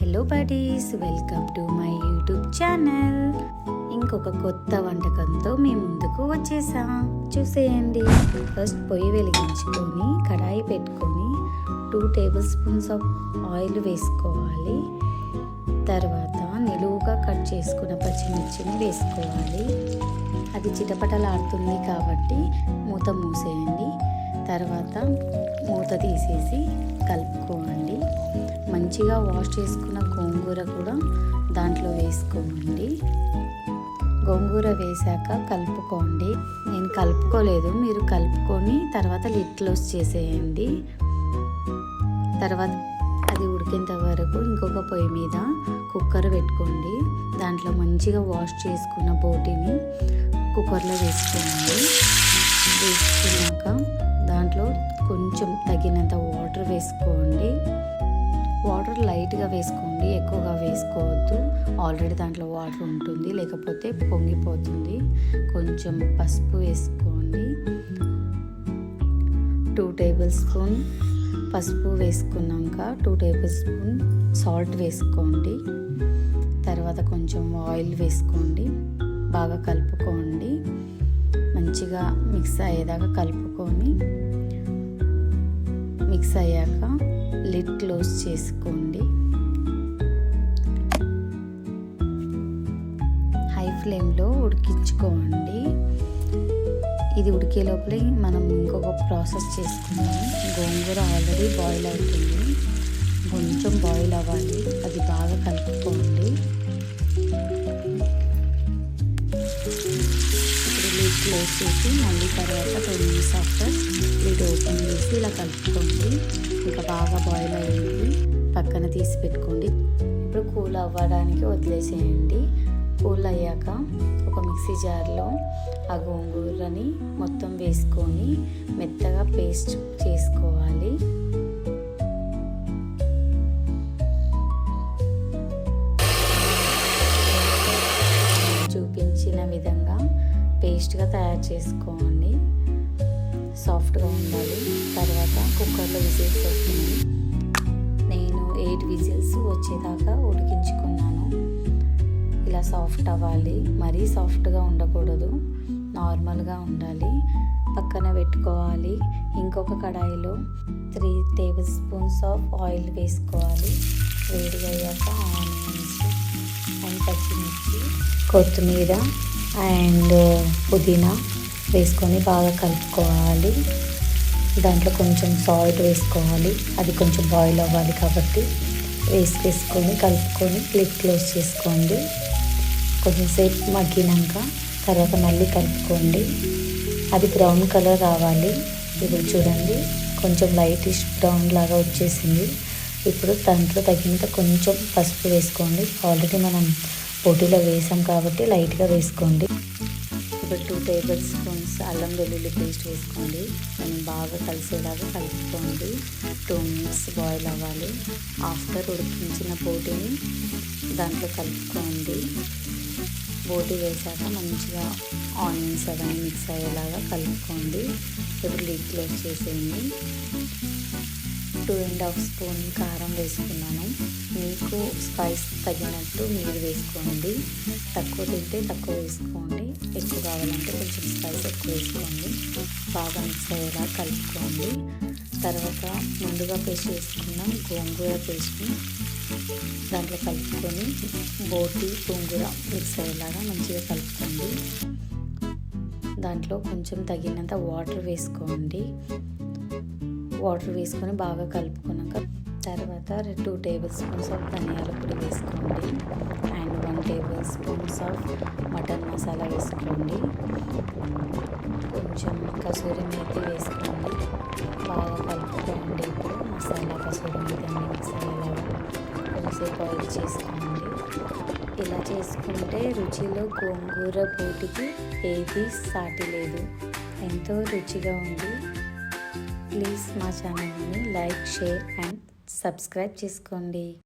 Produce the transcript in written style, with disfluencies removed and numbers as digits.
Hello buddies, welcome to my YouTube channel. ఇంకొక కొత్త వంటకంతో మీ ముందుకు వచ్చేసా, చూసేయండి. ఫస్ట్ పొయ్యి వెలిగించుకొని కడాయి పెట్టుకొని 2 టేబుల్ స్పూన్స్ ఆఫ్ ఆయిల్ వేసుకోవాలి. తర్వాత నిలువుగా కట్ చేసుకున్న పచ్చిమిర్చిని వేసుకోవాలి. అది చిటపటలాడుతుంది కాబట్టి మూత మూసేయండి. తర్వాత మూత తీసేసి కలుపుకోండి. మంచిగా వాష్ చేసుకున్న గోంగూర కూడా దాంట్లో వేసుకోండి. గోంగూర వేసాక కలుపుకోండి. నేను కలుపుకోలేదు, మీరు కలుపుకొని తర్వాత లిడ్ క్లోజ్ చేసేయండి. తర్వాత అది ఉడికేంత వరకు ఇంకొక పొయ్యి మీద కుక్కర్ పెట్టుకోండి. దాంట్లో మంచిగా వాష్ చేసుకున్న బోటిని కుక్కర్లో వేసుకోండి. వేసుకున్నాక దాంట్లో కొంచెం తగినంత వాటర్ వేసుకోండి. వాటర్ లైట్గా వేసుకోండి, ఎక్కువగా వేసుకోవద్దు. ఆల్రెడీ దాంట్లో వాటర్ ఉంటుంది, లేకపోతే పొంగిపోతుంది. కొంచెం పసుపు వేసుకోండి. 2 టేబుల్ స్పూన్ పసుపు వేసుకున్నాక 2 టేబుల్ స్పూన్ సాల్ట్ వేసుకోండి. తర్వాత కొంచెం ఆయిల్ వేసుకోండి. బాగా కలుపుకోండి. మంచిగా మిక్స్ అయ్యేదాకా కలుపుకొని మిక్స్ అయ్యాక లిడ్ క్లోజ్ చేసుకోండి. హై ఫ్లేమ్లో ఉడికించుకోండి. ఇది ఉడికే లోపలే మనం ఇంకొక ప్రాసెస్ చేసుకున్నాము. గోంగూర ఆల్రెడీ బాయిల్ అవుతుంది, కొంచెం బాయిల్ అవ్వాలి. అది బాగా కలుపుకోండి. ఇప్పుడు లిడ్ క్లోజ్ చేసి మళ్ళీ తర్వాత 2 minutes ఆఫ్టర్ లిడ్ ఓపెన్ చేసి ఇలా కలుపుకోండి. ఇంకా బాగా బాయిల్ అయ్యింది, పక్కన తీసి పెట్టుకోండి. ఇప్పుడు కూల్ అవ్వడానికి వదిలేసేయండి. కూల్ అయ్యాక ఒక మిక్సీ జార్లో ఆ గోంగూరని మొత్తం వేసుకొని మెత్తగా పేస్ట్ చేసుకోవాలి. చూపించిన విధంగా పేస్ట్గా తయారు చేసుకోండి. సాఫ్ట్గా ఉండాలి. తర్వాత కుక్కర్లో విజిల్స్ వస్తుంది. నేను 8 విజిల్స్ వచ్చేదాకా ఉడికించుకున్నాను. ఇలా సాఫ్ట్ అవ్వాలి, మరీ సాఫ్ట్గా ఉండకూడదు, నార్మల్గా ఉండాలి. పక్కన పెట్టుకోవాలి. ఇంకొక కడాయిలో 3 టేబుల్ స్పూన్స్ ఆఫ్ ఆయిల్ వేసుకోవాలి. వేడిగా అయ్యాక ఆనియన్స్ అండ్ పచ్చిమిర్చి, కొత్తిమీర అండ్ పుదీనా వేసుకొని బాగా కలుపుకోవాలి. దాంట్లో కొంచెం సాల్ట్ వేసుకోవాలి. అది కొంచెం బాయిల్ అవ్వాలి కాబట్టి వేసుకొని కలుపుకొని లిడ్ క్లోజ్ చేసుకోండి. కొంచెం సేపు మగ్గినాక తర్వాత మళ్ళీ కలుపుకోండి. అది బ్రౌన్ కలర్ రావాలి. ఇప్పుడు చూడండి, కొంచెం లైటిష్ బ్రౌన్ లాగా వచ్చేసింది. ఇప్పుడు దాంట్లో తగినంత కొంచెం పసుపు వేసుకోండి. ఆల్రెడీ మనం పోటీలో వేసాం కాబట్టి లైట్గా వేసుకోండి. ఇప్పుడు 2 టేబుల్ స్పూన్స్ అల్లం వెల్లుల్లి పేస్ట్ వేసుకోండి. దాన్ని బాగా కలిసేలాగా కలుపుకోండి. 2 minutes బాయిల్ అవ్వాలి. ఆఫ్టర్ ఉడికించిన బోటిని దాంట్లో కలుపుకోండి. బోటి వేసాక మంచిగా ఆనియన్స్ అవన్నీ మిక్స్ అయ్యేలాగా కలుపుకోండి. ఇప్పుడు లిడ్ క్లోజ్ చేసేయండి. 2.5 స్పూన్ కారం వేసుకున్నాను. మీకు స్పైస్ తగినట్టు మీరు వేసుకోండి. తక్కువ తింటే తక్కువ వేసుకోండి, ఎక్కువ కావాలంటే కొంచెం స్పైస్ ఎక్కువ వేసుకోండి. బాగా మిక్స్ అయ్యేలా కలుపుకోండి. తర్వాత ముందుగా పేస్ట్ చేసుకున్న గోంగూర పేస్ట్ని దాంట్లో కలుపుకొని బోటి గోంగూర మిక్స్ అయ్యేలాగా మంచిగా కలుపుకోండి. దాంట్లో కొంచెం తగినంత వాటర్ వేసుకోండి. వాటర్ వేసుకొని బాగా కలుపుకున్నాక తర్వాత 2 టేబుల్ స్పూన్స్ ఆఫ్ ధనియాల పొడి వేసుకోండి and 1 table spoons of mutton masala వేసుకోండి. కొంచెం కసూరి మేతి వేసుకోండి. బాగా కలుపుకోండి. ఇప్పుడు మసాలా కసూరి మేతి అన్ని మిక్స్ అయ్యేలాగా కొంచెంసేపు బాయిల్ చేసుకోండి. ఇలా చేసుకుంటే రుచిలో గోంగూర బోటికి ఏది సాటి లేదు, ఎంతో రుచిగా ఉంది. ప్లీజ్ మా ఛానల్ని లైక్, షేర్ అండ్ సబ్స్క్రైబ్ చేసుకోండి.